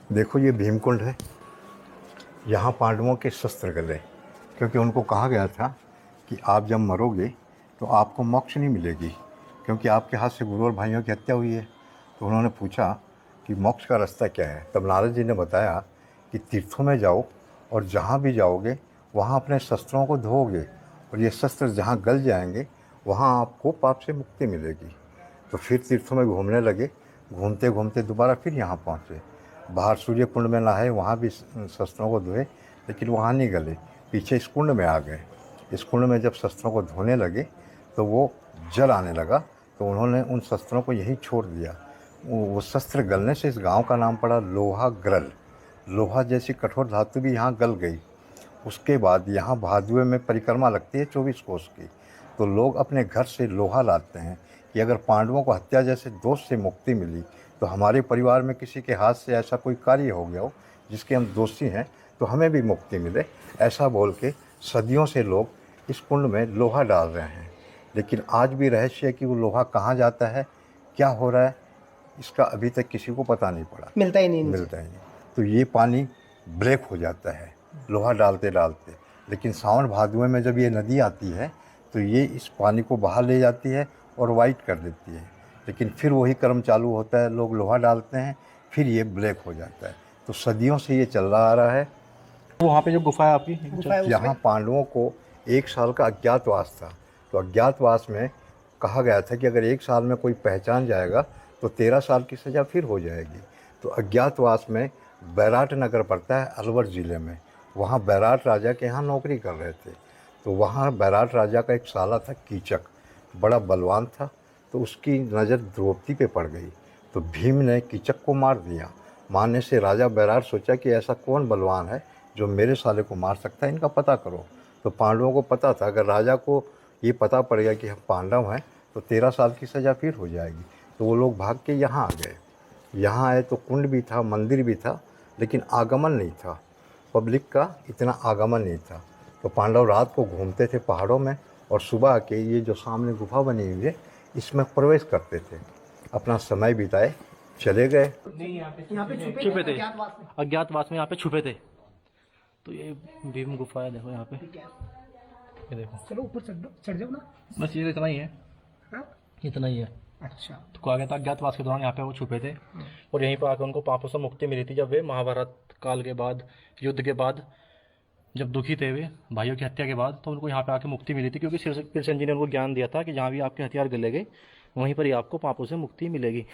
देखो ये भीमकुंड है। यहाँ पांडवों के शस्त्र गले, क्योंकि उनको कहा गया था कि आप जब मरोगे तो आपको मोक्ष नहीं मिलेगी, क्योंकि आपके हाथ से गुरु और भाइयों की हत्या हुई है। तो उन्होंने पूछा कि मोक्ष का रास्ता क्या है। तब नारद जी ने बताया कि तीर्थों में जाओ और जहाँ भी जाओगे वहाँ अपने शस्त्रों को धोओगे, और ये शस्त्र जहाँ गल जाएंगे वहाँ आपको पाप से मुक्ति मिलेगी। तो फिर तीर्थों में घूमने लगे। घूमते घूमते दोबारा फिर यहाँ पहुँचे। बाहर सूर्य कुंड में नहाए, वहाँ भी शस्त्रों को धोए, लेकिन वहाँ नहीं गले। पीछे इस कुंड में आ गए। इस कुंड में जब शस्त्रों को धोने लगे तो वो जल आने लगा, तो उन्होंने उन शस्त्रों को यहीं छोड़ दिया। वो शस्त्र गलने से इस गांव का नाम पड़ा लोहा ग्रल। लोहा जैसी कठोर धातु भी यहाँ गल गई। उसके बाद यहाँ भादुए में परिक्रमा लगती है 24 कोस की। तो लोग अपने घर से लोहा लाते हैं कि अगर पांडवों को हत्या जैसे दोष से मुक्ति मिली, तो हमारे परिवार में किसी के हाथ से ऐसा कोई कार्य हो गया हो जिसके हम दोषी हैं, तो हमें भी मुक्ति मिले। ऐसा बोल के सदियों से लोग इस कुंड में लोहा डाल रहे हैं। लेकिन आज भी रहस्य है कि वो लोहा कहाँ जाता है, क्या हो रहा है, इसका अभी तक किसी को पता नहीं पड़ा। मिलता ही नहीं इनसे। मिलता ही नहीं। तो ये पानी ब्रेक हो जाता है लोहा डालते डालते। लेकिन सावन भादुए में जब ये नदी आती है तो ये इस पानी को बाहर ले जाती है और वाइट कर देती है। लेकिन फिर वही कर्म चालू होता है, लोग लोहा डालते हैं, फिर ये ब्लैक हो जाता है। तो सदियों से ये चल रहा आ रहा है। वहाँ पे जो गुफा है आपकी, गुफा है यहाँ उसमें। पांडवों को 1 साल का अज्ञातवास था। तो अज्ञातवास में कहा गया था कि अगर 1 साल में कोई पहचान जाएगा तो 13 साल की सज़ा फिर हो जाएगी। तो अज्ञातवास में बैराट नगर पड़ता है अलवर ज़िले में। वहाँ बैराट राजा के यहाँ नौकरी कर रहे थे। तो वहाँ बैराट राजा का एक साला था कीचक, बड़ा बलवान था। तो उसकी नज़र द्रौपदी पे पड़ गई। तो भीम ने कीचक को मार दिया। मारने से राजा बैराट सोचा कि ऐसा कौन बलवान है जो मेरे साले को मार सकता है, इनका पता करो। तो पांडवों को पता था अगर राजा को ये पता पड़ गया कि हम पांडव हैं तो 13 साल की सज़ा फिर हो जाएगी। तो वो लोग भाग के यहाँ आ गए। यहाँ आए तो कुंड भी था, मंदिर भी था, लेकिन आगमन नहीं था, पब्लिक का इतना आगमन नहीं था। तो पांडव रात को घूमते थे पहाड़ों में, और सुबह के ये जो सामने गुफा बनी हुई है इसमें प्रवेश करते थे, अपना समय बिताए, चले गए। यहाँ पे छुपे थे, अज्ञातवास में। अज्ञातवास में यहाँ पे छुपे थे। तो ये भीम गुफा है, देखो यहाँ पे, ये देखो। चलो ऊपर चढ़ जाओ ना। बस ये इतना ही है, हाँ? इतना ही है। अच्छा। तो कहा गया था अज्ञातवास के दौरान यहाँ पे वो छुपे थे, और यहीं पर आकर उनको पापों से मुक्ति मिली थी। जब वे महाभारत काल के बाद, युद्ध के बाद, जब दुखी थे वे भाइयों की हत्या के बाद, तो उनको यहाँ पे आके मुक्ति मिली थी। क्योंकि कृष्ण जी ने उनको ज्ञान दिया था कि जहाँ भी आपके हथियार गले गए वहीं पर ही आपको पापों से मुक्ति मिलेगी।